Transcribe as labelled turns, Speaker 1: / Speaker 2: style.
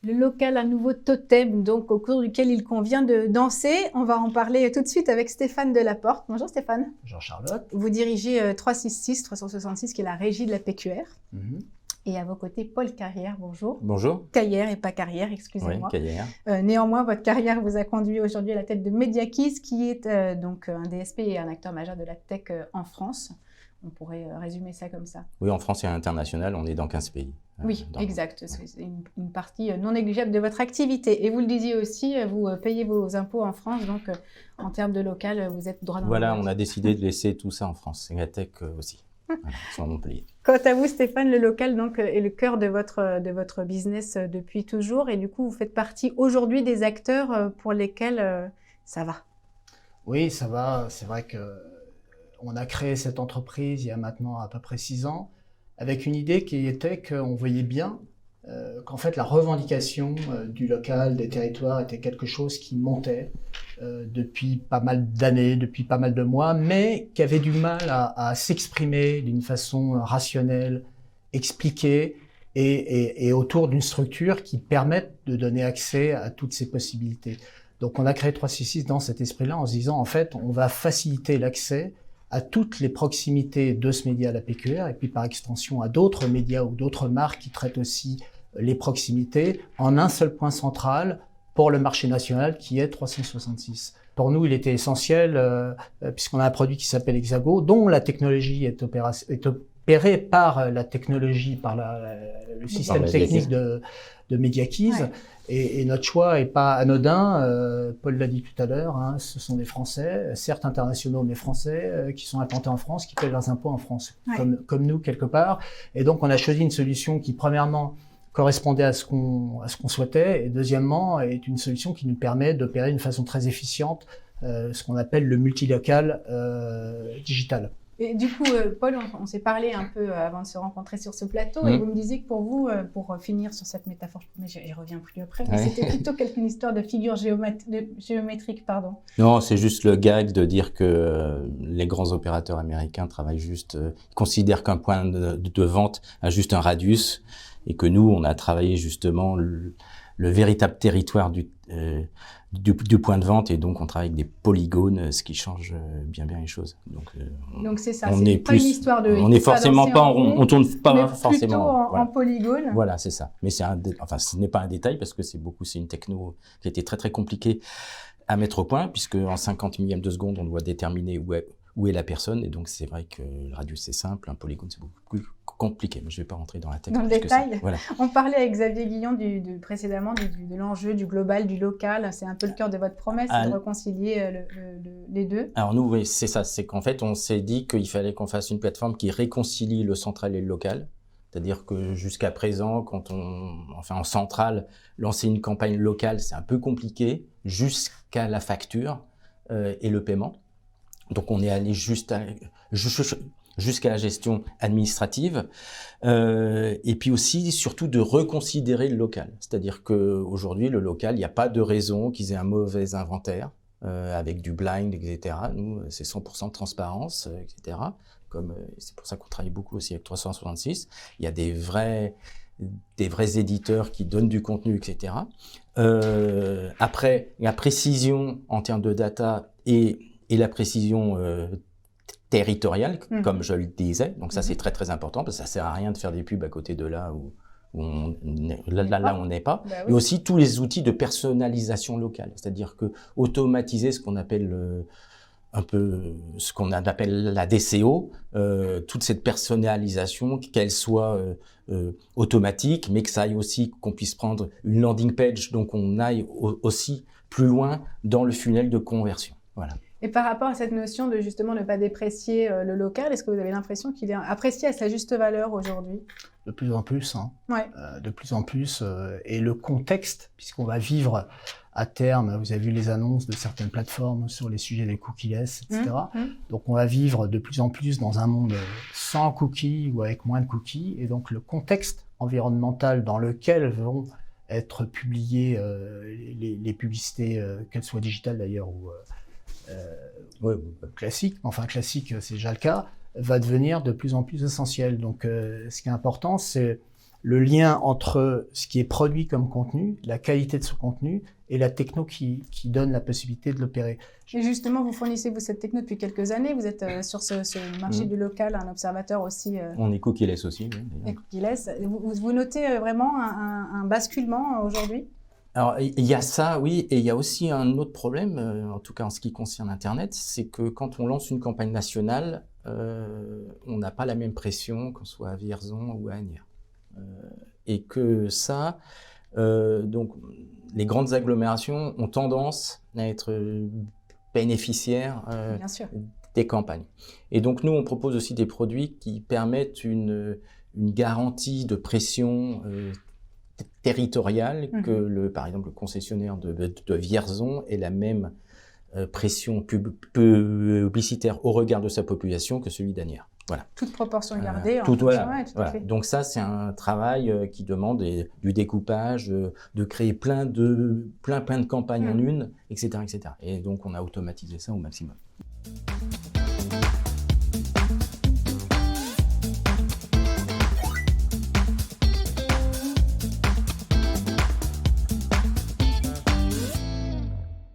Speaker 1: Le local, un nouveau totem, donc au cours duquel il convient de danser. On va en parler tout de suite avec Stéphane Delaporte. Bonjour Stéphane.
Speaker 2: Bonjour Charlotte.
Speaker 1: Vous dirigez 366, qui est la régie de la PQR. Et à vos côtés, Paul Carrière, bonjour.
Speaker 3: Bonjour.
Speaker 1: Carrière et pas Carrière, excusez-moi.
Speaker 3: Oui, Carrière.
Speaker 1: Néanmoins, votre carrière vous a conduit aujourd'hui à la tête de MediaKiss, qui est donc un DSP et un acteur majeur de la tech en France. On pourrait résumer ça comme ça.
Speaker 3: Oui, en France et à l'international, on est dans 15 pays.
Speaker 1: Oui, exact. C'est une partie non négligeable de votre activité. Et vous le disiez aussi, vous payez vos impôts en France, donc en termes de local, vous êtes droit dans
Speaker 3: Voilà,
Speaker 1: le
Speaker 3: on a décidé de laisser tout ça en France. Et la tech aussi, sur Montpellier.
Speaker 1: Quant à vous, Stéphane, le local donc, est le cœur de votre business depuis toujours. Et du coup, vous faites partie aujourd'hui des acteurs pour lesquels ça va.
Speaker 2: Oui, ça va. C'est vrai qu'on a créé cette entreprise il y a maintenant à peu près 6 ans, avec une idée qui était qu'on voyait bien qu'en fait la revendication du local, des territoires était quelque chose qui montait depuis pas mal d'années, depuis pas mal de mois, mais qui avait du mal à s'exprimer d'une façon rationnelle, expliquée et autour d'une structure qui permette de donner accès à toutes ces possibilités. Donc on a créé 366 dans cet esprit-là en se disant en fait on va faciliter l'accès à toutes les proximités de ce média, la PQR, et puis par extension à d'autres médias ou d'autres marques qui traitent aussi les proximités en un seul point central pour le marché national qui est 366. Pour nous, il était essentiel, puisqu'on a un produit qui s'appelle Hexago, dont la technologie est opérée par la technologie, par le système technique de MediaKiss. Ouais. Et notre choix est pas anodin. Paul l'a dit tout à l'heure, hein, ce sont des Français, certes internationaux, mais Français, qui sont implantés en France, qui paient leurs impôts en France, ouais. comme nous quelque part. Et donc, on a choisi une solution qui, premièrement, correspondait à ce qu'on souhaitait, et deuxièmement, est une solution qui nous permet d'opérer d'une façon très efficiente ce qu'on appelle le multilocal digital.
Speaker 1: Et du coup, Paul, on s'est parlé un peu avant de se rencontrer sur ce plateau, et vous me disiez que pour vous, pour finir sur cette métaphore, mais j'y reviens plus après, mais c'était plutôt une histoire de figure géométrique, pardon.
Speaker 3: Non, c'est juste le gag de dire que les grands opérateurs américains travaillent juste, considèrent qu'un point de vente a juste un radius, et que nous, on a travaillé justement le véritable territoire du point de vente, et donc on travaille avec des polygones, ce qui change bien les choses.
Speaker 1: Donc c'est ça, c'est pas une histoire de...
Speaker 3: On est forcément pas, on tourne pas forcément
Speaker 1: en polygone.
Speaker 3: Voilà, c'est ça. Mais enfin, ce n'est pas un détail parce que c'est une techno qui a été très compliquée à mettre au point, puisque en 50 millième de seconde, on doit déterminer où est la personne, et donc c'est vrai que le radius c'est simple, un polygone c'est beaucoup plus compliqué, mais je ne vais pas rentrer dans la tech.
Speaker 1: Dans le détail. Voilà. On parlait avec Xavier Guillon précédemment de l'enjeu du global, du local. C'est un peu le cœur de votre promesse, de réconcilier les deux.
Speaker 3: Alors nous, oui, c'est ça. C'est qu'en fait, on s'est dit qu'il fallait qu'on fasse une plateforme qui réconcilie le central et le local. C'est-à-dire que jusqu'à présent, quand en centrale, lancer une campagne locale, c'est un peu compliqué, jusqu'à la facture et le paiement. Donc on est allé jusqu'à la gestion administrative, et puis aussi, surtout, de reconsidérer le local. C'est-à-dire qu'aujourd'hui, le local, il n'y a pas de raison qu'ils aient un mauvais inventaire, avec du blind, etc. Nous, c'est 100% de transparence, etc. C'est pour ça qu'on travaille beaucoup aussi avec 366. Il y a des vrais éditeurs qui donnent du contenu, etc. Après, la précision en termes de data et la précision territoriale, comme je le disais. Donc ça, c'est très important, parce que ça sert à rien de faire des pubs à côté de là où on n'est pas. Bah oui. Et aussi tous les outils de personnalisation locale, c'est-à-dire que automatiser ce qu'on appelle la DCO, toute cette personnalisation, qu'elle soit automatique, mais que ça aille aussi, qu'on puisse prendre une landing page, donc on aille aussi plus loin dans le funnel de conversion. Voilà.
Speaker 1: Et par rapport à cette notion de justement ne pas déprécier le local, est-ce que vous avez l'impression qu'il est apprécié à sa juste valeur aujourd'hui?
Speaker 2: De plus en plus, hein.
Speaker 1: Ouais.
Speaker 2: De plus en plus. Et le contexte, puisqu'on va vivre à terme, vous avez vu les annonces de certaines plateformes sur les sujets des cookies-less, etc. Donc on va vivre de plus en plus dans un monde sans cookies ou avec moins de cookies. Et donc le contexte environnemental dans lequel vont être publiées les publicités, qu'elles soient digitales d'ailleurs ou classique, enfin classique c'est déjà le cas, va devenir de plus en plus essentiel. Donc ce qui est important, c'est le lien entre ce qui est produit comme contenu, la qualité de ce contenu et la techno qui donne la possibilité de l'opérer.
Speaker 1: Et justement, vous fournissez cette techno depuis quelques années. Vous êtes sur ce marché du local, un observateur aussi.
Speaker 3: On est cookieless aussi. Oui,
Speaker 1: et cookieless. Vous notez vraiment un basculement aujourd'hui?
Speaker 3: Alors, il y a ça, oui, et il y a aussi un autre problème, en tout cas en ce qui concerne Internet, c'est que quand on lance une campagne nationale, on n'a pas la même pression qu'on soit à Vierzon ou à Asnières. Et que ça, donc les grandes agglomérations ont tendance à être bénéficiaires
Speaker 1: Bien sûr.
Speaker 3: des campagnes. Et donc nous, on propose aussi des produits qui permettent une garantie de pression territoriale que par exemple le concessionnaire de Vierzon ait la même pression publicitaire au regard de sa population que celui d'Asnières. Voilà.
Speaker 1: Toute proportion gardée.
Speaker 3: Voilà.
Speaker 1: À fait.
Speaker 3: Donc ça, c'est un travail qui demande du découpage, de créer plein de campagnes en une, etc., etc. Et donc on a automatisé ça au maximum.